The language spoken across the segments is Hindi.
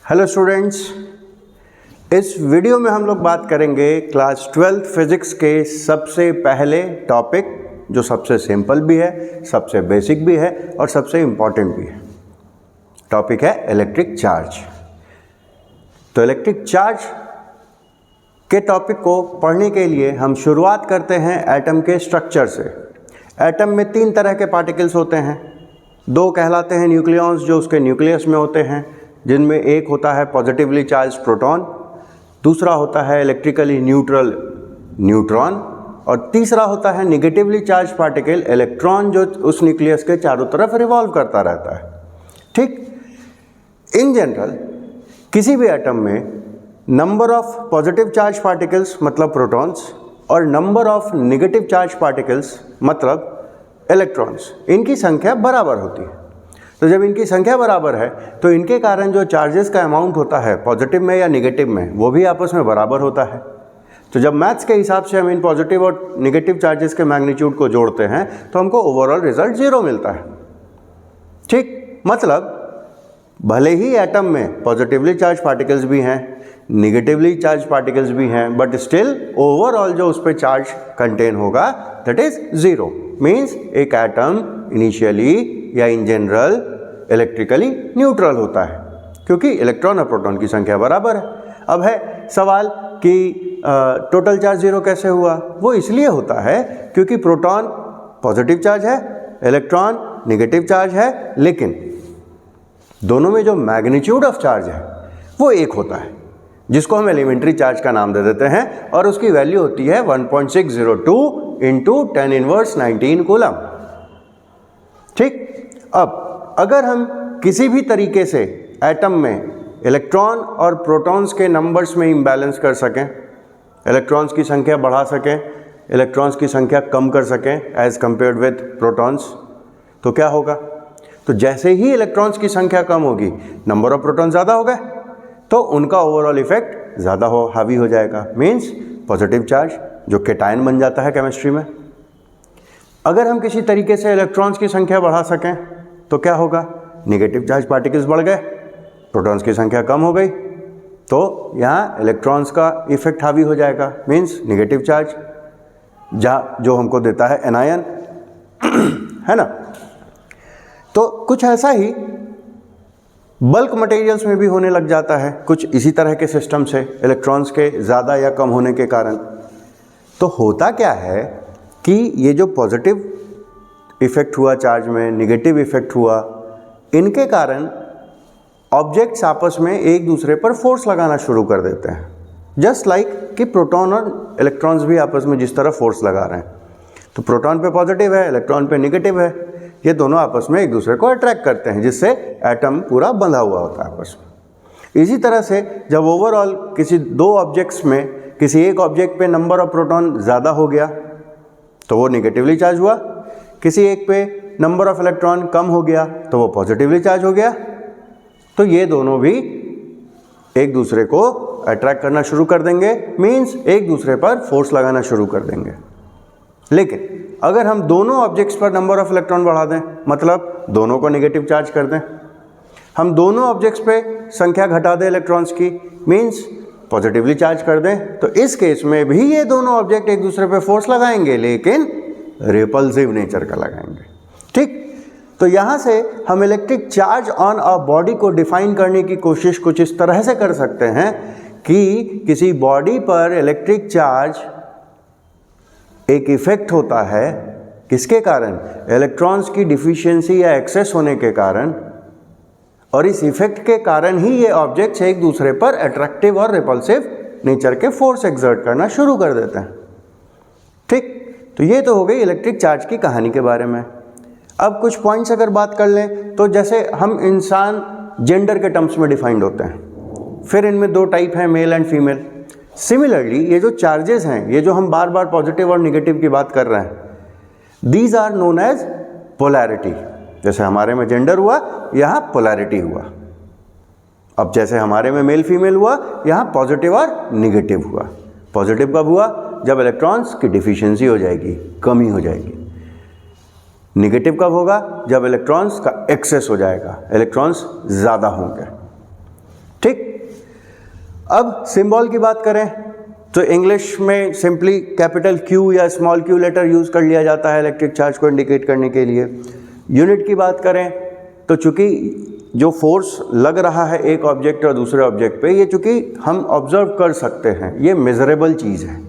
हेलो स्टूडेंट्स, इस वीडियो में हम लोग बात करेंगे क्लास 12 फिजिक्स के सबसे पहले टॉपिक जो सबसे सिंपल भी है, सबसे बेसिक भी है और सबसे इम्पॉर्टेंट भी है। टॉपिक है इलेक्ट्रिक चार्ज। तो इलेक्ट्रिक चार्ज के टॉपिक को पढ़ने के लिए हम शुरुआत करते हैं एटम के स्ट्रक्चर से। एटम में 3 तरह के पार्टिकल्स होते हैं। 2 कहलाते हैं न्यूक्लियॉन्स, जो उसके न्यूक्लियस में होते हैं, जिनमें एक होता है पॉजिटिवली चार्ज प्रोटॉन, दूसरा होता है इलेक्ट्रिकली न्यूट्रल न्यूट्रॉन और तीसरा होता है नेगेटिवली चार्ज पार्टिकल इलेक्ट्रॉन, जो उस न्यूक्लियस के चारों तरफ रिवॉल्व करता रहता है। ठीक, इन जनरल किसी भी एटम में number of positive charge particles मतलब प्रोटॉन्स और number of negative charge particles मतलब इलेक्ट्रॉन्स, इनकी संख्या बराबर होती है। तो जब इनकी संख्या बराबर है तो इनके कारण जो चार्जेस का अमाउंट होता है पॉजिटिव में या नेगेटिव में, वो भी आपस में बराबर होता है। तो जब मैथ्स के हिसाब से हम इन पॉजिटिव और नेगेटिव चार्जेस के मैग्नीट्यूड को जोड़ते हैं तो हमको ओवरऑल रिजल्ट 0 मिलता है। ठीक, मतलब भले ही एटम में पॉजिटिवली चार्ज पार्टिकल्स भी हैं, नेगेटिवली चार्ज पार्टिकल्स भी हैं, बट स्टिल ओवरऑल जो उस पर चार्ज कंटेन होगा दैट इज 0। मीन्स एक एटम इनिशियली या इन जनरल इलेक्ट्रिकली न्यूट्रल होता है, क्योंकि इलेक्ट्रॉन और प्रोटॉन की संख्या बराबर है। अब है सवाल कि टोटल चार्ज 0 कैसे हुआ? वो इसलिए होता है क्योंकि प्रोटॉन पॉजिटिव चार्ज है, इलेक्ट्रॉन नेगेटिव चार्ज है, लेकिन दोनों में जो मैग्नीट्यूड ऑफ चार्ज है वो एक होता है, जिसको हम एलिमेंट्री चार्ज का नाम दे देते हैं, और उसकी वैल्यू होती है 1.602 इंटू 10⁻19 कूलम। ठीक, अब अगर हम किसी भी तरीके से एटम में इलेक्ट्रॉन और प्रोटॉन्स के नंबर्स में इम्बैलेंस कर सकें, इलेक्ट्रॉन्स की संख्या बढ़ा सकें, इलेक्ट्रॉन्स की संख्या कम कर सकें एज कंपेयर्ड विद प्रोटॉन्स, तो क्या होगा? तो जैसे ही इलेक्ट्रॉन्स की संख्या कम होगी, नंबर ऑफ प्रोटॉन ज़्यादा हो गए, तो उनका ओवरऑल इफेक्ट ज़्यादा हावी हो जाएगा। मीन्स पॉजिटिव चार्ज जो केटायन बन जाता है केमिस्ट्री में। अगर हम किसी तरीके से इलेक्ट्रॉन्स की संख्या बढ़ा सकें तो क्या होगा? नेगेटिव चार्ज पार्टिकल्स बढ़ गए, प्रोटॉन्स की संख्या कम हो गई, तो यहाँ इलेक्ट्रॉन्स का इफेक्ट हावी हो जाएगा। मीन्स नेगेटिव चार्ज जो हमको देता है एनायन है ना। तो कुछ ऐसा ही बल्क मटेरियल्स में भी होने लग जाता है, कुछ इसी तरह के सिस्टम से इलेक्ट्रॉन्स के ज़्यादा या कम होने के कारण। तो होता क्या है कि ये जो पॉजिटिव इफेक्ट हुआ चार्ज में, नेगेटिव इफेक्ट हुआ, इनके कारण ऑब्जेक्ट्स आपस में एक दूसरे पर फोर्स लगाना शुरू कर देते हैं। जस्ट लाइक कि प्रोटॉन और इलेक्ट्रॉन्स भी आपस में जिस तरह फोर्स लगा रहे हैं। तो प्रोटॉन पे पॉजिटिव है, इलेक्ट्रॉन पे नेगेटिव है, ये दोनों आपस में एक दूसरे को अट्रैक्ट करते हैं, जिससे एटम पूरा बंधा हुआ होता है आपस में। इसी तरह से जब ओवरऑल किसी 2 ऑब्जेक्ट्स में किसी एक ऑब्जेक्ट पे नंबर ऑफ प्रोटॉन ज़्यादा हो गया तो वो नेगेटिवली चार्ज हुआ, किसी एक पे नंबर ऑफ इलेक्ट्रॉन कम हो गया तो वो पॉजिटिवली चार्ज हो गया। तो ये दोनों भी एक दूसरे को अट्रैक्ट करना शुरू कर देंगे, मीन्स एक दूसरे पर फोर्स लगाना शुरू कर देंगे। लेकिन अगर हम दोनों ऑब्जेक्ट्स पर नंबर ऑफ इलेक्ट्रॉन बढ़ा दें, मतलब दोनों को नेगेटिव चार्ज कर दें, हम दोनों ऑब्जेक्ट्स पे संख्या घटा दें इलेक्ट्रॉन्स की, मीन्स पॉजिटिवली चार्ज कर दें, तो इस केस में भी ये दोनों ऑब्जेक्ट एक दूसरे पे फोर्स लगाएंगे, लेकिन रिपल्सिव नेचर का लगाएंगे। ठीक, तो यहाँ से हम electric charge on a body को डिफाइन करने की कोशिश कुछ इस तरह से कर सकते हैं कि किसी बॉडी पर इलेक्ट्रिक चार्ज एक इफेक्ट होता है, किसके कारण? इलेक्ट्रॉन्स की डिफिशियंसी या एक्सेस होने के कारण, और इस इफेक्ट के कारण ही ये ऑब्जेक्ट्स एक दूसरे पर अट्रैक्टिव और रिपल्सिव नेचर के फोर्स एक्सर्ट करना शुरू कर देते हैं। ठीक, तो ये तो हो गई इलेक्ट्रिक चार्ज की कहानी के बारे में। अब कुछ पॉइंट्स अगर बात कर लें तो जैसे हम इंसान जेंडर के टर्म्स में डिफाइंड होते हैं, फिर इनमें 2 टाइप हैं, मेल एंड फीमेल। सिमिलरली ये जो चार्जेस हैं, ये जो हम बार बार पॉजिटिव और नेगेटिव की बात कर रहे हैं, these are known as polarity. जैसे हमारे में जेंडर हुआ, यहाँ पोलैरिटी हुआ। अब जैसे हमारे में मेल फीमेल हुआ, यहाँ पॉजिटिव और नेगेटिव हुआ। पॉजिटिव कब हुआ? जब इलेक्ट्रॉन्स की डिफिशियंसी हो जाएगी, कमी हो जाएगी। नेगेटिव कब होगा? जब इलेक्ट्रॉन्स का एक्सेस हो जाएगा, इलेक्ट्रॉन्स ज़्यादा होंगे। ठीक। अब सिंबल की बात करें तो इंग्लिश में सिंपली कैपिटल क्यू या स्मॉल क्यू लेटर यूज़ कर लिया जाता है इलेक्ट्रिक चार्ज को इंडिकेट करने के लिए। यूनिट की बात करें तो चूँकि जो फोर्स लग रहा है एक ऑब्जेक्ट और दूसरे ऑब्जेक्ट पे, ये चूँकि हम ऑब्जर्व कर सकते हैं, ये मेजरेबल चीज़ है,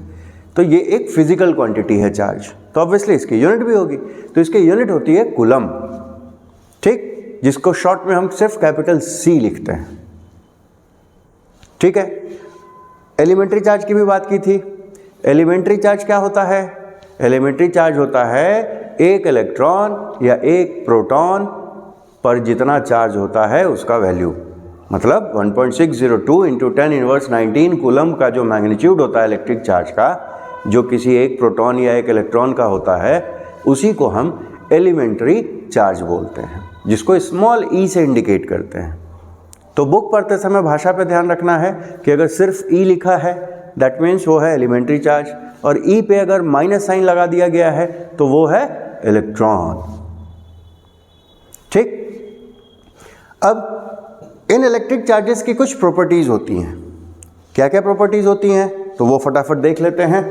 तो ये एक फिजिकल क्वांटिटी है चार्ज, तो ऑब्वियसली इसकी यूनिट भी होगी। तो इसकी यूनिट होती है कूलम, ठीक, जिसको शॉर्ट में हम सिर्फ कैपिटल C लिखते हैं। ठीक है। एलिमेंट्री चार्ज की भी बात की थी। एलिमेंट्री चार्ज क्या होता है? एलिमेंट्री चार्ज होता है एक इलेक्ट्रॉन या एक प्रोटॉन पर जितना चार्ज होता है उसका वैल्यू, मतलब 1.602 इंटू 10⁻19 कूलम का जो मैग्नीट्यूड होता है इलेक्ट्रिक चार्ज का, जो किसी एक प्रोटॉन या एक इलेक्ट्रॉन का होता है, उसी को हम एलिमेंट्री चार्ज बोलते हैं, जिसको स्मॉल e से इंडिकेट करते हैं। तो बुक पढ़ते समय भाषा पे ध्यान रखना है कि अगर सिर्फ E लिखा है दैट मीन्स वो है एलिमेंट्री चार्ज, और E पे अगर माइनस साइन लगा दिया गया है तो वो है इलेक्ट्रॉन। ठीक। अब इन इलेक्ट्रिक चार्जेस की कुछ प्रॉपर्टीज़ होती हैं। क्या क्या प्रॉपर्टीज़ होती हैं तो वो फटाफट देख लेते हैं।